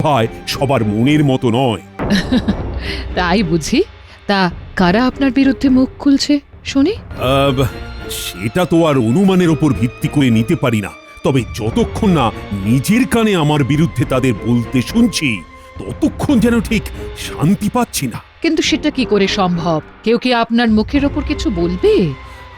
ভাই সবার মনের মতো নয়। তাই বুঝি? তা কারা আপনার বিরুদ্ধে মুখ খুলছে শুনি? সেটা তো আর অনুমানের ওপর ভিত্তি করে নিতে পারি না, তবে যতক্ষণ না নিজের কানে আমার বিরুদ্ধে তাদের বলতে শুনছি ততক্ষণ যেন ঠিক শান্তি পাচ্ছি না। কিন্তু সেটা কি করে সম্ভব? কেউ কি আপনার মুখের ওপর কিছু বলবে?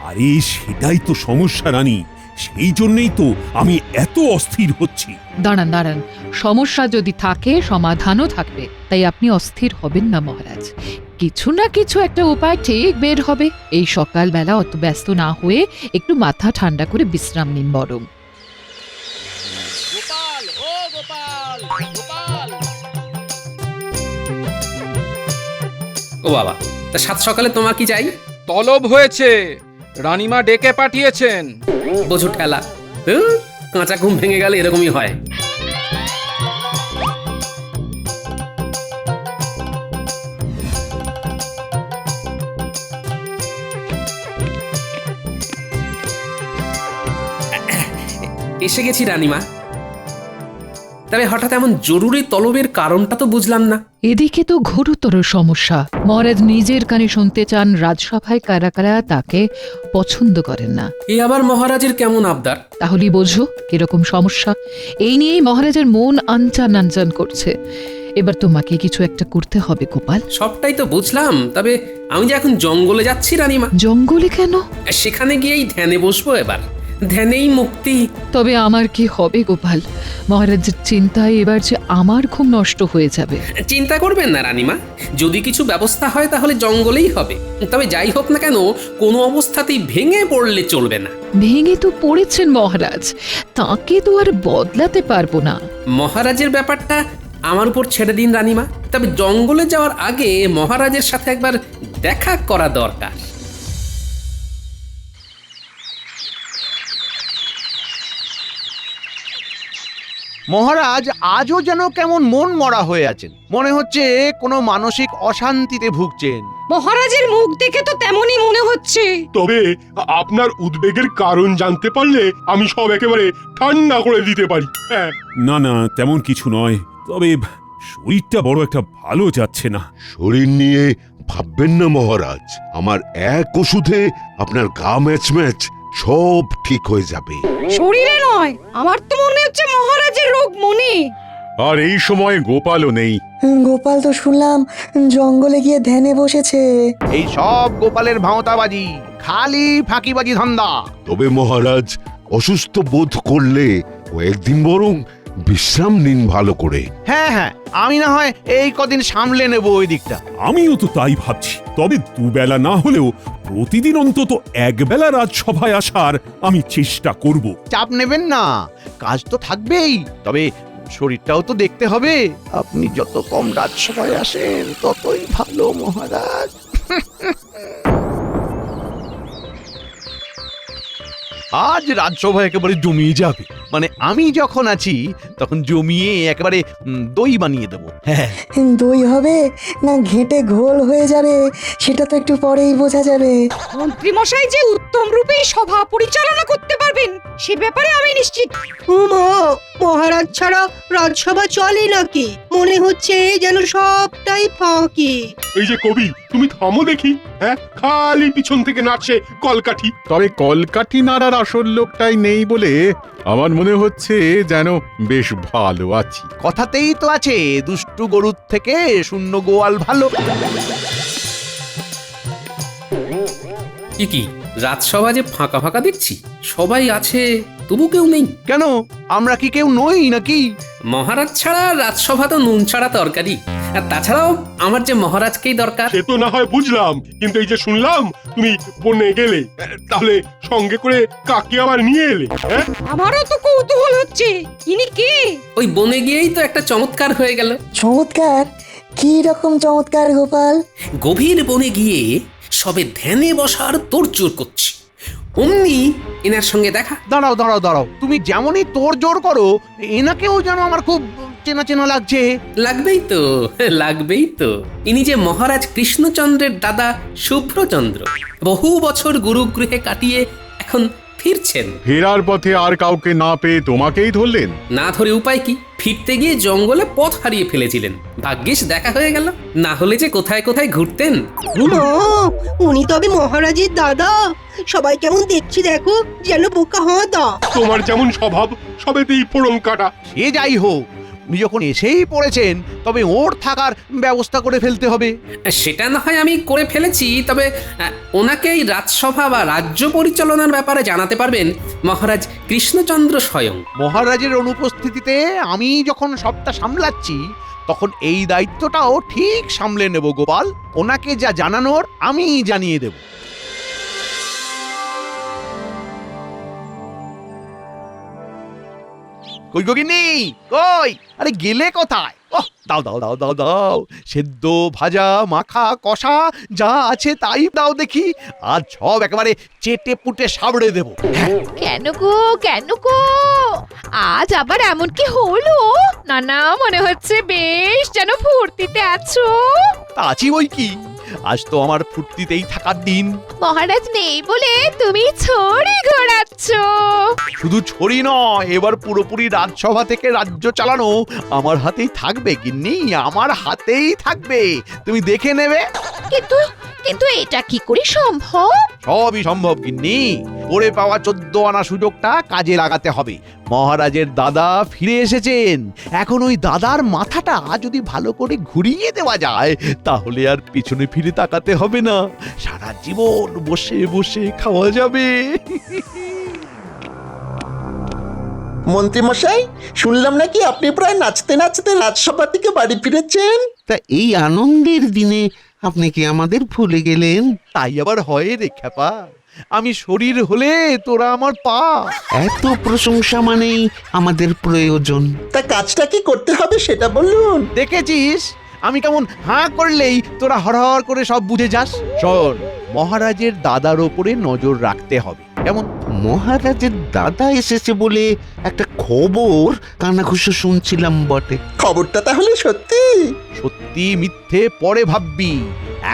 আরে সেটাই তো সমস্যা রানী, সেই জন্যই তো আমি এত অস্থির হচ্ছি। দাঁড়ান দাঁড়ান, সমস্যা যদি থাকে সমাধানও থাকবে, তাই আপনি অস্থির হবেন না মহারাজ। কিছু না কিছু একটা উপায় ঠিক বের হবে। এই সকালবেলা অত ব্যস্ত না হয়ে একটু মাথা ঠান্ডা করে বিশ্রাম নিন বরং। গোপাল, ও গোপাল, গোপাল। ও বাবা, তা সাত সকালে তোমার কি চাই? তলব হয়েছে, রানীমা ডেকে পাঠিয়েছেন। বোঝো ঠেলা, কাঁচা ঘুম ভেঙে গেলে এরকমই হয়। এসে গেছি রানীমা। তবে হঠাৎ এমন জরুরি তলবের কারণটা তো বুঝলাম না। এদিকে তো ঘোরতর সমস্যা। মহারাজ নিজের কানে শুনতে চান রাজসভায় কারা কারা তাকে পছন্দ করেন না। এ আবার মহারাজের কেমন আবদার? তাহলেই বোঝো কিরকম সমস্যা। এই নিয়েই মহারাজের মন আনচান আনচান করছে। এবার তোমাকে কিছু একটা করতে হবে গোপাল। সবটাই তো বুঝলাম, তবে আমি যে এখন জঙ্গলে যাচ্ছি রানীমা। জঙ্গলে কেন? সেখানে গিয়েই ধ্যানে বসবো এবার। ধ্যানেই মুক্তি। তবে আমার কি হবে গোপাল? মহারাজের চিন্তায় এবার যে আমার ঘুম নষ্ট হয়ে যাবে। চিন্তা করবেন না রানীমা, যদি কিছু ব্যবস্থা হয় তাহলে জঙ্গলেই হবে। তবে যাই হোক না কেন, কোনো অবস্থাতেই ভেঙে পড়লে চলবে না। ভেঙে তো পড়েছেন মহারাজ, তাকে তো আর বদলাতে পারবো না। মহারাজের ব্যাপারটা আমার উপর ছেড়ে দিন রানীমা। তবে জঙ্গলে যাওয়ার আগে মহারাজের সাথে একবার দেখা করা দরকার। মহারাজ আজও যেন কেমন মন মরা হয়ে আছেন, মনে হচ্ছে কোনো মানসিক অশান্তিতে ভুগছেন। মহারাজের মুখ দেখে তো তেমনই মনে হচ্ছে। তবে আপনার উদ্বেগের কারণ জানতে পারলে আমি সব একেবারে ঠান্ডা করে দিতে পারি। হ্যাঁ, না না, তেমন কিছু নয়, তবে শরীরটা বড় একটা ভালো যাচ্ছে না। শরীর নিয়ে ভাববেন না মহারাজ, আমার এক ওষুধে আপনার গা ম্যাচ ম্যাচ সব ঠিক হয়ে যাবে। শরীরে নয়, আমার তো মনে হচ্ছে মহারাজের রোগ মনে। আর এই সময় গোপালও নেই। গোপাল তো শুনলাম জঙ্গলে গিয়ে ধ্যানে বসেছে। এই সব গোপালের ভাঁওতাবাজি, খালি ফাঁকিবাজি ধান্দা। তবে মহারাজ অসুস্থ বোধ করলে কয়েকদিন বরং বিশ্রাম নিন ভালো করে। হ্যাঁ হ্যাঁ, আমি না হয় এই কদিন সামলে নেব ওই দিকটা। আমিও তো তাই ভাবছি, তবে দুবেলা না হলেও প্রতিদিন অন্তত একবেলা রাজসভায় আসার আমি চেষ্টা করব। চাপ নেবেন না, কাজ তো থাকবেই, তবে শরীরটাও তো দেখতে হবে। আপনি যত কম রাজসভায় আসেন ততই ভালো মহারাজ। আজ রাজসভা একেবারে জমিয়ে যাবে, মানে আমি যখন আছি তখন জমিয়ে একেবারে দই বানিয়ে দেবো। হ্যাঁ, দই হবে না ঘেঁটে ঘোল হয়ে যাবে সেটা তো একটু পরেই বোঝা যাবে। মন্ত্রী মশাই যে উত্তম রূপেই সভা পরিচালনা করতে পারবেন সে ব্যাপারে আমি নিশ্চিত। মহারাজ ছাড়া রাজসভা চলে নাকি? মনে হচ্ছে যেন সবটাই ফাঁকি। এই যে কবি, তুমি থামো দেখি। হ্যাঁ, খালি পিছন থেকে নাচছে কলকাঠি। তবে কলকাঠি নাড়ার আসল লোকটাই নেই বলে আমার মনে হচ্ছে যেন বেশ ভালো আছি। কথাতেই তো আছে, দুষ্টু গরুর থেকে শূন্য গোয়াল ভালো। কি রাজসভা যে ফাঁকা ফাঁকা দেখছি, সবাই আছে তবু কেউ নেই কেন? আমরা কি কেউ নই নাকি? মহারাজ ছাড়া রাজসভা তো নুন ছাড়া তরকারি। আর তাছাড়াও আমার যে মহারাজকেই দরকার। সে তো না হয় বুঝলাম, কিন্তু এই যে শুনলাম তুমি বনে গেলে, তাহলে সঙ্গে করে কাকে আবার নিয়ে এলে? হ্যাঁ, আমারও তো কৌতূহল হচ্ছে, ইনি কে? ওই বনে গিয়েই তো একটা চমৎকার হয়ে গেল। চমৎকার? কি রকম চমৎকার গোপাল? গভীর বনে গিয়ে সবে ধ্যানে বসার তোড়জোড় করছি, অমনি এনার সঙ্গে দেখা। দাঁড়াও দাঁড়াও দাঁড়াও, তুমি যেমনই তোর জোর করো এনাকেও যেন আমার খুব চেনা চেনা লাগছে। লাগবেই তো। ইনি যে মহারাজ কৃষ্ণচন্দ্রের দাদা শুভ্রচন্দ্র। বহু বছর গুরুগৃহে কাটিয়ে এখন ফিরছেন। ফেরার পথে আর কাউকে না পেয়ে তোমাকেই ধরলেন? না ধরে উপায় কি, ফিরতে গিয়ে জঙ্গলে পথ হারিয়ে ফেলেছিলেন, ভাগ্যিস দেখা হয়ে গেল, না হলে যে কোথায় কোথায় ঘুরতেন। মা, উনি তবে মহারাজের দাদা? সবাই কেমন দেখছি দেখো, যেন বোকা হাঁদা। তোমার যেমন স্বভাব সবেতেই ফোড়ন কাটা। সে যাই হোক, উনি যখন এসেই পড়েছেন তবে ওর থাকার ব্যবস্থা করে ফেলতে হবে। সেটা না হয় আমি করে ফেলেছি, তবে ওনাকে এই রাজসভা বা রাজ্য পরিচালনার ব্যাপারে জানাতে পারবেন মহারাজ কৃষ্ণচন্দ্র স্বয়ং। মহারাজের অনুপস্থিতিতে আমি যখন সবটা সামলাচ্ছি, তখন এই দায়িত্বটাও ঠিক সামলে নেব গোপাল। ওনাকে যা জানানোর আমি জানিয়ে দেব। কই গগিনি, কই? আরে গেলে কোথায়? ওহ, দাও দাও দাও দাও দাও, সেদ্ধ ভাজা মাখা কষা যা আছে তাই দাও দেখি, আজ সব একেবারে চেটে পুটে সাবড়ে দেব। কেন গো আজ আবার এমন কি হলো? না না, মনে হচ্ছে বেশ যেন ফুর্তিতে আছো। তা আছি ওই কি, আজ তো আমার ফুর্তিতেই থাকার দিন। মহারাজ নেই বলে তুমি ছড়ি ঘোরাচ্ছ। শুধু ছড়ি নয়, এবার পুরোপুরি রাজসভা থেকে রাজ্য চালানো আমার হাতেই থাকবে গিন্নি, আমার হাতেই থাকবে, তুমি দেখে নেবে। কিন্তু কিন্তু এটা কি করে সম্ভব? সবই সম্ভব গিন্নি, পড়ে পাওয়া 14 আনা সুযোগটা কাজে লাগাতে হবে। মহারাজের দাদা ফিরে এসেছেন, এখন ওই দাদার মাথাটা যদি ভালো করে ঘুরিয়ে দেওয়া যায়, তাহলে আর পিছনে ফিরে তাকাতে হবে না, সারা জীবন বসে বসে খাওয়া যাবে। মন্ত্রীমশাই, শুনলাম নাকি আপনি প্রায় নাচতে নাচতে রাজসভা থেকে বাড়ি ফিরেছেন। তা এই আনন্দের দিনে আপনি কি আমাদের ভুলে গেলেন? তাই আবার হয় রে খ্যাপা, আমি শরীর হলে তোরা আমার পা। এত প্রশংসা মানেই আমাদের প্রয়োজন। তা কাজটা কি করতে হবে সেটা বলুন। দেখেছিস আমি কেমন হাঁ করলেই তোরা হরহর করে সব বুঝে যাস। শোন, মহারাজের দাদার ওপরে নজর রাখতে হবে। কেমন? মহারাজের দাদা এসেছে বলে একটা খবর কানাঘুষো শুনছিলাম বটে। খবরটা তাহলে সত্যি? সত্যি মিথ্যে পরে ভাববি,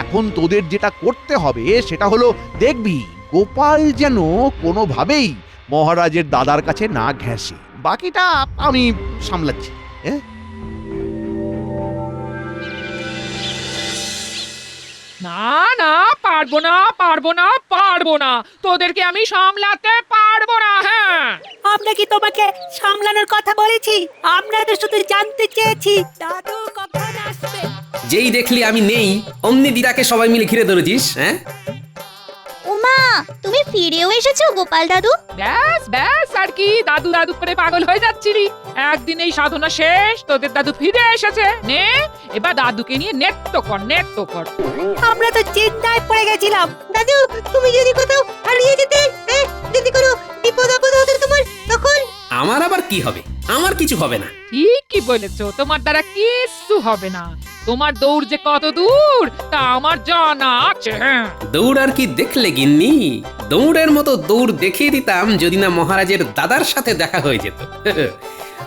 এখন তোদের যেটা করতে হবে সেটা হলো দেখবি গোপাল যেন কোনোভাবেই মহারাজের দাদার কাছে না ঘেঁষে। বাকিটা আমি সামলাচ্ছি। না না, পারবো না, তোদেরকে আমি সামলাতে পারবো না। হ্যাঁ, আমরা কি তোমাকে সামলানোর কথা বলেছি? আমরা তো শুধু জানতে চেয়েছি দাদু কখন আসবে। যেই দেখলি আমি নেই, অমনি দিদাকে সবাই মিলে ঘিরে ধরেছিস। হ্যাঁ, ওমা, তুমি ফিরেও এসেছো গোপাল দাদু। ব্যাস ব্যাস, আর কি দাদু দাদু করে পাগল হয়ে যাচ্ছিলি? একদিন এই সাধনা শেষ, তোদের দাদু ফিরে এসেছে। নে, এবার দাদুকে নিয়ে নেত্য কর। আমরা তো চিন্তায় পড়ে গেছিলাম। দাদু, তুমি যদি কোথাও হারিয়ে যেতে, যদি কোনো বিপদ আপদ হতো তোমার, তখন? আমার আবার কি হবে? আমার কিছু হবে না। ঠিকই বলেছো, তোমার দ্বারা কিচ্ছু হবে না। তোমার দৌড় যে কত দূর তা আমার জানা আছে। দৌড় আর কি দেখলে গিন্নি? দৌড়ের মতো দৌড় দেখিয়ে দিতাম যদি না মহারাজের দাদার সাথে দেখা হয়ে যেত।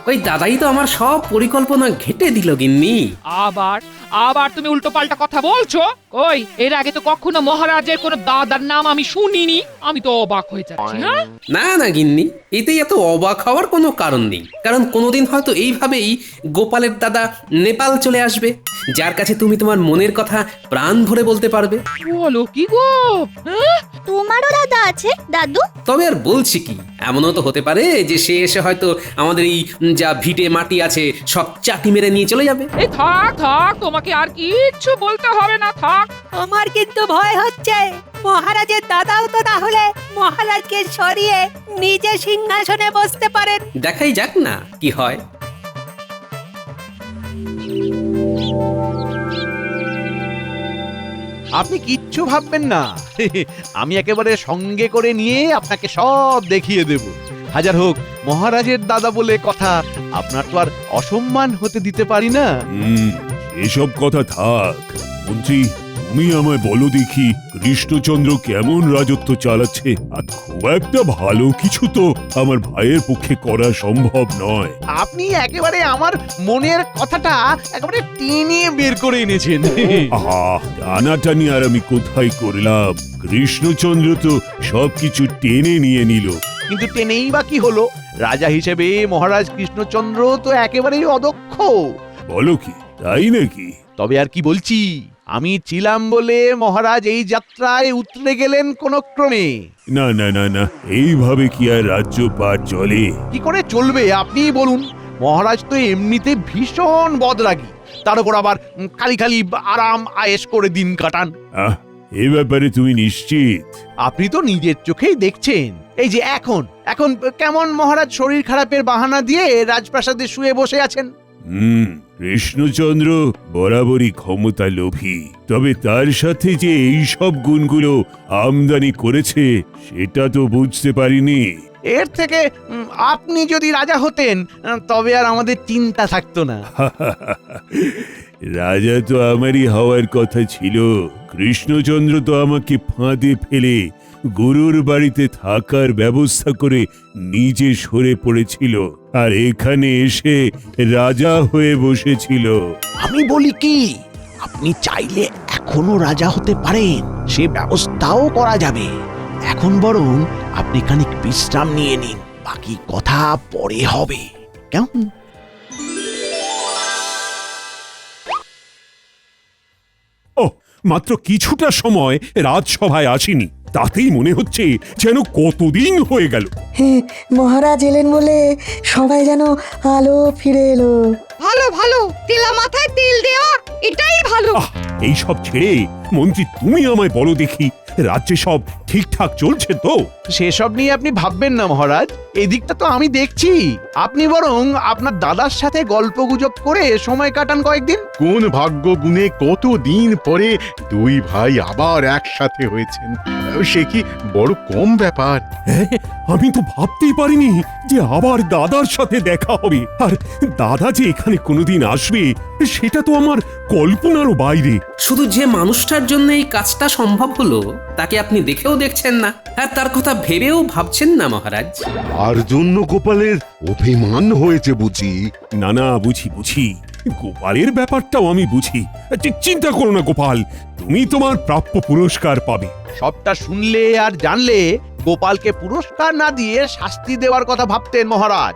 ওই দাদাই তো আমার সব পরিকল্পনা ঘেঁটে দিল গিন্নি। আবার তুমি উল্টো পাল্টা কথা বলছো। ওই, এর আগে তো কখনো মহারাজের কোনো দাদার নাম আমি শুনিনি, আমি তো অবাক হয়ে যাচ্ছি। হ্যাঁ, না না গিন্নি, এতেই এত অবাক হওয়ার কোনো কারণ নেই, কারণ কোনোদিন হয়তো এইভাবেই গোপালের দাদা নেপাল চলে আসবে, যার কাছে তুমি তোমার মনের কথা প্রাণ ভরে বলতে পারবে। বলো কি গো? তোমারও দাদা আছে দাদু? তবে আর বলছি কি, এমনও তো হতে পারে যে সে এসে হয়তো আমাদের এই যা ভিটে মাটি আছে সব চাটি মেরে নিয়ে চলে যাবে। এই থাক, তোমাকে আর কিচ্ছু বলতে হবে না, থাক। আমার কিন্তু ভয় হচ্ছে, মহারাজের দাদাও তো তাহলে মহারাজকে সরিয়ে নিজে সিংহাসনে বসতে পারেন। দেখাই যাক না কি হয়। আপনি কিচ্ছু ভাববেন না, আমি একেবারে সঙ্গে করে নিয়ে আপনাকে সব দেখিয়ে দেব। হাজার হোক মহারাজের দাদা বলে কথা, আপনার তো আর অসম্মান হতে দিতে পারি না। এসব কথা থাক। মন্ত্রী, তুমি আমায় বলো দেখি, কৃষ্ণচন্দ্র কেমন রাজত্ব চালাচ্ছে? আর খুব একটা ভালো কিছু তো আমার ভাইয়ের পক্ষে করা সম্ভব নয়। আপনি একেবারে আমার মনের কথাটা একেবারে টেনে বের করে এনেছেন। আহা, টানাটানি আর আমি কোথায় করলাম? কৃষ্ণচন্দ্র তো সবকিছু টেনে নিয়ে নিল। কিন্তু টেনেই বা কি হলো? রাজা হিসেবে মহারাজ কৃষ্ণচন্দ্র তো একেবারেই অদক্ষ। বলো কি, তাই নাকি? তবে আর কি বলছি, আমি ছিলাম বলে মহারাজ এই যাত্রায় উতরে গেলেন কোন ক্রমে। না না না না, এইভাবে কি আর রাজ্যপাট চলে? কি করে চলবে আপনিই বলুন? মহারাজ তো এমনিতে ভীষণ বদরাগী, তার উপর আবার খালি খালি আরাম আয়েশ করে দিন কাটান। এ ব্যাপারে তুমি নিশ্চিত? আপনি তো নিজের চোখেই দেখছেন। এই যে এখন এখন কেমন মহারাজ শরীর খারাপের বাহানা দিয়ে রাজপ্রাসাদে শুয়ে বসে আছেন। কৃষ্ণচন্দ্র বরাবরই ক্ষমতা লোভী, তবে তার সাথে যে এই সব গুণগুলো আমদানি করেছে সেটা তো বুঝতে পারিনি। এর থেকে আপনি যদি রাজা হতেন তবে আর আমাদের চিন্তা থাকতো না। রাজা তো আমারই হওয়ার কথা ছিল। কৃষ্ণচন্দ্র তো আমাকে ফাঁদে ফেলে গুরুর বাড়িতে থাকার ব্যবস্থা করে নিজে সরে পড়েছিল, আর এখানে এসে রাজা হয়ে বসেছিল। আমি বলি কি, আপনি চাইলে এখনো রাজা হতে পারেন, সে ব্যবস্থাও করা যাবে। এখন বরং আপনি খানিক বিশ্রাম নিয়ে নিন, বাকি কথা পরে হবে, কেমন? মাত্র কিছুটা সময় রাজসভায় আসিনি, তাতেই মনে হচ্ছে যেন কতদিন হয়ে গেল। হ্যাঁ, মহারাজ এলেন বলে সবাই যেন আলো ফিরে এলো। ভালো ভালো, তেলা মাথায় তেল দেওয়া, এটাই ভালো। এই সব ছেড়ে মন্ত্রী তুমি আমায় বলো দেখি, রাজ্যে সব ঠিকঠাক চলছে তো? সেসব নিয়ে আপনি ভাববেন না মহারাজ, এদিকটা তো আমি দেখছি। আপনি বরং আপনার দাদার সাথে গল্পগুজব করে সময় কাটান কয়েকদিন। কোন ভাগ্য গুণে কতদিন পরে দুই ভাই আবার একসাথে হয়েছেন, সে কি বড় কম ব্যাপার? আমি তো ভাবতেই পারিনি যে আবার দাদার সাথে দেখা হবে, আর দাদা যে এখানে কোনোদিন আসবে সেটা তো আমার কল্পনারও বাইরে। শুধু যে মানুষটার জন্য এই কাজটা সম্ভব হলো তাকে আপনি দেখেও দেখছেন না, আর তার কথা ভেবেও ভাবছেন না মহারাজ। আর জন্য গোপালের অভিমান হয়েছে বুঝি? না না, বুঝি বুঝি, গোপালের ব্যাপারটাও আমি বুঝি। চিন্তা করো না গোপাল, তুমি তোমার প্রাপ্য পুরস্কার পাবে। সবটা শুনলে আর জানলে গোপালকে পুরস্কার না দিয়ে শাস্তি দেওয়ার কথা ভাবতেন মহারাজ।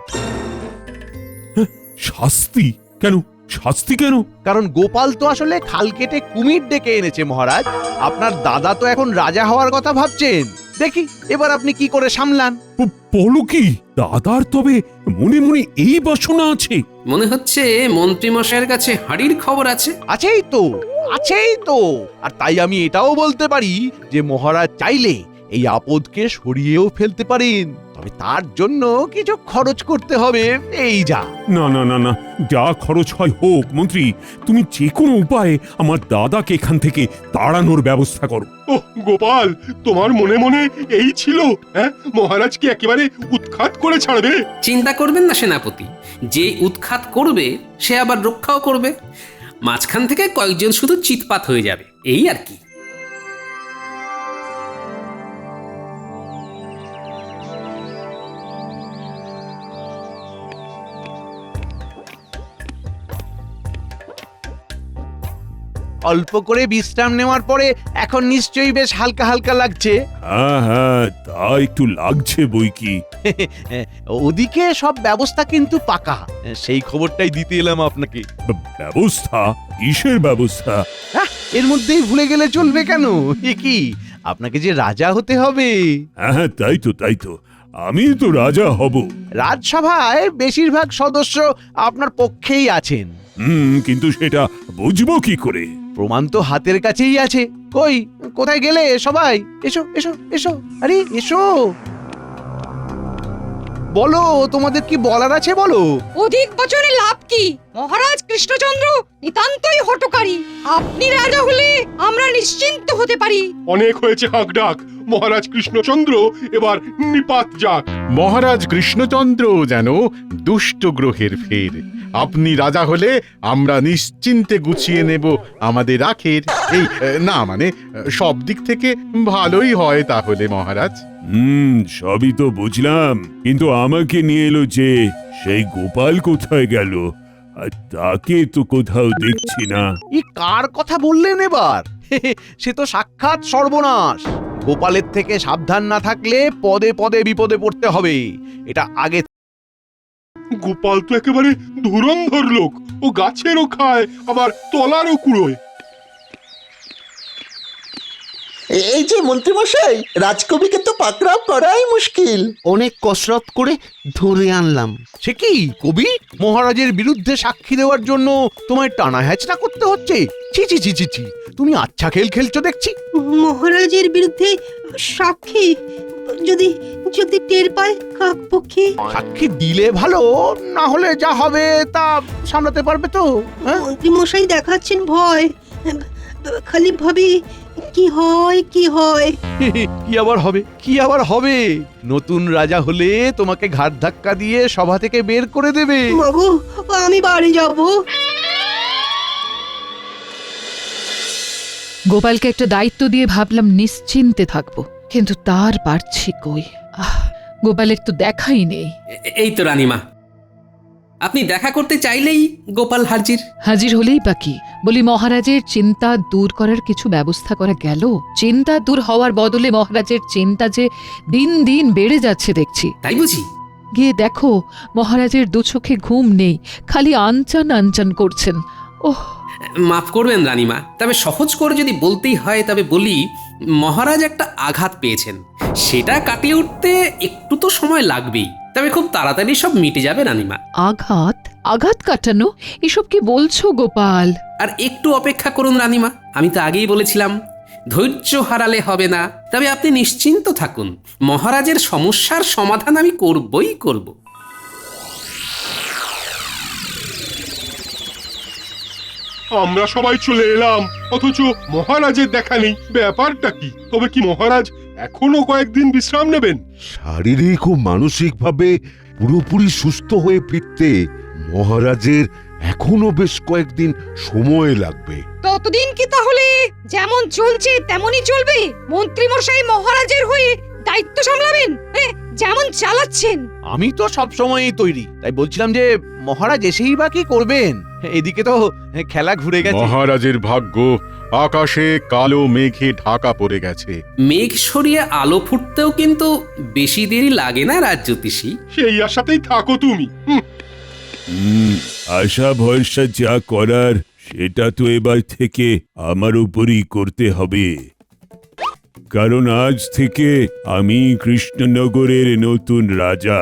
শাস্তি কেন? শাস্তি কেন? কারণ গোপাল তো আসলে খাল কেটে কুমির ডেকে এনেছে মহারাজ। আপনার দাদা তো এখন রাজা হওয়ার কথা ভাবছেন, দেখি এবার আপনি কি করে সামলান। বলো কি, দাদার তবে মনে মনে এই বাসনা আছে? মনে হচ্ছে মন্ত্রী মশাইয়ের কাছে হাড়ির খবর আছে। আছেই তো, আছেই তো। আর তাই আমি এটাও বলতে পারি যে মহারাজ চাইলে এই আপদকে সরিয়েও ফেলতে পারেন, তবে তার জন্য কিছু খরচ করতে হবে, এই যা। না না না না, যা খরচ হয় হোক মন্ত্রী, তুমি যে কোনো উপায়ে আমার দাদাকে এখান থেকে তাড়ানোর ব্যবস্থা করো। ওহ গোপাল, তোমার মনে মনে এই ছিল? হ্যাঁ, মহারাজকে একেবারে উৎখাত করে ছাড়বে? চিন্তা করবেন না সেনাপতি, যে উৎখাত করবে সে আবার রক্ষাও করবে। মাঝখান থেকে কয়েকজন শুধু চিৎপাত হয়ে যাবে, এই আর কি। অল্প করে বিশ্রাম নেওয়ার পরে এখন নিশ্চয়ই বেশ হালকা হালকা লাগছে। হ্যাঁ হ্যাঁ, তা একটু লাগছে বই কি। ওদিকে সব ব্যবস্থা কিন্তু পাকা, সেই খবরটাই দিতে এলাম আপনাকে। ব্যবস্থা? কিসের ব্যবস্থা? এর মধ্যেই ভুলে গেলে চলবে কেন? এ কি, আপনাকে যে রাজা হতে হবে। হ্যাঁ তাই তো, তাই তো, আমি তো রাজা হব। রাজসভায় বেশিরভাগ সদস্য আপনার পক্ষেই আছেন। কিন্তু সেটা বুঝবো কি করে? প্রমাণ তো হাতের কাছেই আছে। কই, কোথায় গেলে সবাই? এসো এসো এসো, আরে এসো, বলো তোমাদের কি বলার আছে বলো। অধিক বচনে লাভ কি? মহারাজ কৃষ্ণচন্দ্র নিতান্তই হটকারী। আপনি রাজা হলে আমরা নিশ্চিন্ত হতে পারি। অনেক হয়েছে হাঁক ডাক, মহারাজ কৃষ্ণচন্দ্র এবার নিপাত যাক। মহারাজ কৃষ্ণচন্দ্র যেন দুষ্ট গ্রহের ফের। আপনি রাজা হলে আমরা নিশ্চিন্তে গুছিয়ে নেব আমাদের আখের। এই না মানে সব দিক থেকে ভালোই হয় তাহলে মহারাজ। সবই তো বুঝলাম, কিন্তু আমাকে নিয়ে এলো যে সেই গোপাল কোথায় গেল? আর তাকে তো কোথাও দেখছি না। কার কথা বললেন এবার? সে তো সাক্ষাৎ সর্বনাশ। গোপালের থেকে সাবধান না থাকলে পদে পদে বিপদে পড়তে হবে, এটা আগে। গোপাল তো একেবারে ধুরন্ধর লোক, ও গাছেরও খায় আবার তলারও কুড়োয়। এই যে মন্ত্রীমশাই, রাজকবিকে তো পাকড়াও করাই মুশকিল। অনেক কসরত করে ধরে আনলাম। সে কি কবি, মহারাজের বিরুদ্ধে সাক্ষী দেওয়ার জন্য তোমায় টানা হ্যাচড়া করতে হচ্ছে? ছি ছি ছি ছি ছি, তুমি আচ্ছা খেল খেলছো দেখছি। মহারাজের বিরুদ্ধে সাক্ষী যদি যদি টের পায় কাকপক্ষী। সাক্ষী দিলে ভালো, না হলে যা হবে তা সামলাতে পারবে তো? হ্যাঁ? মন্ত্রীমশাই দেখাচ্ছেন ভয়, খালি ভাবি কি হয় কি হয়। কি আবার হবে, কি আবার হবে? নতুন রাজা হলে তোমাকে ঘাট ধাক্কা দিয়ে সভা থেকে বের করে দেবে। বাবু, আমি বাড়ি যাব। গোপালকে একটা দায়িত্ব দিয়ে ভাবলাম নিশ্চিন্তে থাকবো, কিন্তু তার পারছি কই। গোপালের তো দেখাই নেই। এই তো রানীমা, আপনি দেখা করতে চাইলেই গোপাল হাজির। হাজির হলেই বাকি বলি, মহারাজের চিন্তা দূর করার কিছু ব্যবস্থা করা গেল? চিন্তা দূর হওয়ার বদলে মহারাজের চিন্তা যে দিন দিন বেড়ে যাচ্ছে দেখছি। তাই বুঝি? গিয়ে দেখো, মহারাজের দু চোখে ঘুম নেই, খালি আনচান আনচান করছেন। ওহ, মাফ করবেন রানীমা, তবে সহজ করে যদি বলতেই হয় তবে বলি, মহারাজ একটা আঘাত পেয়েছেন, সেটা কাটিয়ে উঠতে একটু তো সময় লাগবেই, তবে খুব তাড়াতাড়ি সব মিটে যাবে রানীমা। আঘাত? আঘাত কাটানো? এসব কি বলছো গোপাল? আর একটু অপেক্ষা করুন রানীমা, আমি তো আগেই বলেছিলাম ধৈর্য হারালে হবে না। তবে আপনি নিশ্চিন্ত থাকুন, মহারাজের সমস্যার সমাধান আমি করবই করব। আমরা সবাই চলে এলাম, অথচ মহারাজের দেখা নেই, ব্যাপারটা কি? তবে কি মহারাজ এখনো কয়েকদিন বিশ্রাম নেবেন? শারীরিক ও মানসিকভাবে পুরোপুরি সুস্থ হয়ে ফিরতে মহারাজের এখনো বেশ কয়েকদিন সময় লাগবে। ততদিন কি তাহলে যেমন চলছে তেমনই চলবে? মন্ত্রীমশাই মহারাজের হয়ে দায়িত্ব সামলাবেন, যেমন চালাচ্ছেন। আমি তো সব সময়ই তৈরি, তাই বলছিলাম যে মহারাজ এসেই বা কি করবেন? এদিকে তো খেলা ঘুরে গেছে। মহারাজের ভাগ্য আকাশে কালো মেঘে ঢাকা পড়ে গেছে। মেঘ সরিয়ে আলো ফুটতেও কিন্তু বেশি দেরি লাগে না রাজজ্যোতিষী। সেই আশাতেই থাকো তুমি। আশা ভরসা যা করার সেটা তো এবার থেকে আমার উপরই করতে হবে, কারণ আজ থেকে আমি কৃষ্ণনগরের নতুন রাজা,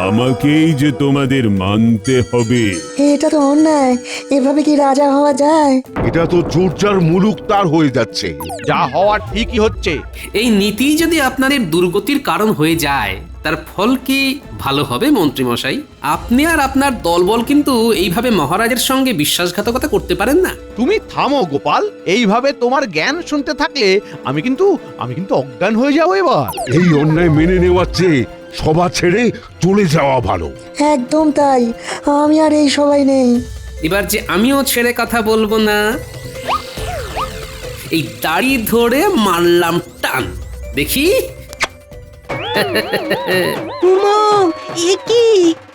আমাকেই যে তোমাদের মানতে হবে। এটা তো অন্যায়, এভাবে কি রাজা হওয়া যায়? এটা তো চোরচার মুলুক তার হয়ে যাচ্ছে। যা হওয়ার ঠিকই হচ্ছে। এই নীতি যদি আপনাদের দুর্গতির কারণ হয়ে যায়, তার ফল কি ভালো হবে মন্ত্রীমশাই? আপনি আর আপনার দলবল কিন্তু এইভাবে মহারাজের সঙ্গে বিশ্বাসঘাতকতা করতে পারেন না। তুমি থামো গোপাল, এইভাবে তোমার জ্ঞান শুনতে থাকলে আমি কিন্তু অজ্ঞান হয়ে যাবো এবার। এই অন্যায় মেনে নেওয়ার চেয়ে সভা ছেড়ে চলে যাওয়া ভালো। একদম তাই, আমি আর এই সবাই নেই। এবার যে আমিও ছেড়ে কথা বলবো না, এই দাড়ি ধরে মারলাম টান, দেখি।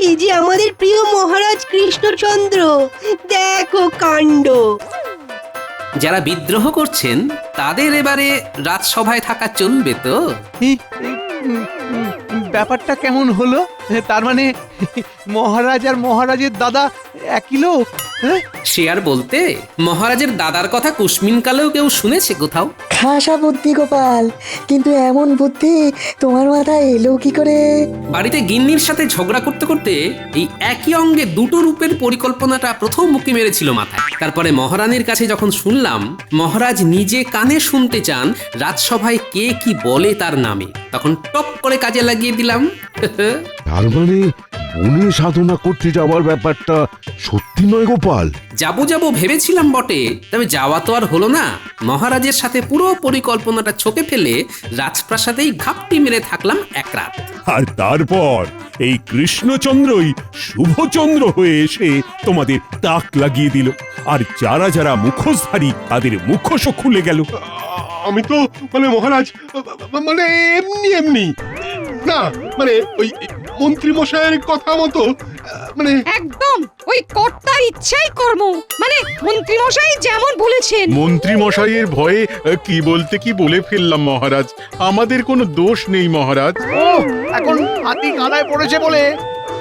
এই যে আমাদের প্রিয় মহারাজ কৃষ্ণচন্দ্র, দেখো কাণ্ড। যারা বিদ্রোহ করছেন তাদের এবারে রাজসভায় থাকা চলবে তো? ব্যাপারটা কেমন হলো? তার মানে মহারাজ আর মহারাজের দাদা একই লোক? সে আর বলতে, মহারাজের দাদার কথা কুসমিন কালেও কেউ শুনেছে কোথাও? খাসা বুদ্ধি গোপাল, কিন্তু এমন বুদ্ধি তোমার মাথায় এলো কি করে? বাড়িতে গিন্নির সাথে ঝগড়া করতে করতে এই একই অঙ্গে দুটো রূপের পরিকল্পনাটা প্রথম মুখে মেরেছিল মাথায়। তারপরে মহারানীর কাছে যখন শুনলাম মহারাজ নিজে কানে শুনতে চান রাজসভায় কে কি বলে তার নামে, তখন টপ করে কাজে লাগিয়ে দিলাম। তার মানে বনে সাধনা করতে যাওয়ার ব্যাপারটা সত্যি নয় গোপাল? যাবো ভেবেছিলাম বটে, তবে যাওয়া তো আর হলো না। মহারাজের সাথে পুরো পরিকল্পনাটা ছকে ফেলে রাজপ্রাসাদেই ঘাপটি মেরে থাকলাম এক রাত। আর তারপর এই কৃষ্ণচন্দ্রই শুভচন্দ্র হয়ে এসে তোমাদের তাক লাগিয়ে দিল, আর যারা যারা মুখোশধারী তাদের মুখোশও খুলে গেল। আমি তো মহারাজ এমনি না, ওই মন্ত্রী মশাইয়ের কথা মতো মানে একদম ওই কর্তার ইচ্ছাই কর্ম, মানে মন্ত্রী মশাই যেমন বলেছেন। মন্ত্রী মশাইয়ের ভয়ে কি বলতে কি বলে ফেললাম মহারাজ, আমাদের কোনো দোষ নেই মহারাজ। ও এখন হাতি কাদায় পড়েছে বলে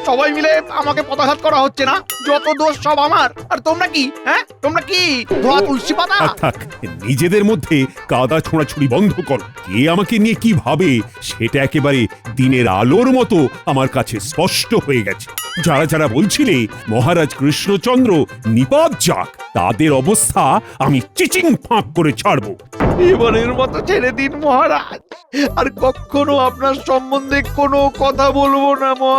সবাই মিলে আমাকে পদাঘাত করা হচ্ছে না? যত দোষ সব আমার। আর তোমরা কি, হ্যাঁ তোমরা কি ধোয়া তুলসী পাতা? থাক নিজেদের মধ্যে কাদা ছোঁড়াছুড়ি বন্ধ কর। কে আমাকে নিয়ে কি ভাবে সেটা একেবারে দিনের আলোর মতো আমার কাছে স্পষ্ট হয়ে গেছে। যারা যারা বলছিলে মহারাজ কৃষ্ণচন্দ্র নিপাত যাক, তাদের অবস্থা আমি চিচিং ফাঁক করে ছাড়বো। এবারের মতো ছেড়ে দিন মহারাজ, আর কখনো আপনার সম্বন্ধে কোনো কথা বলবো না মহারাজ।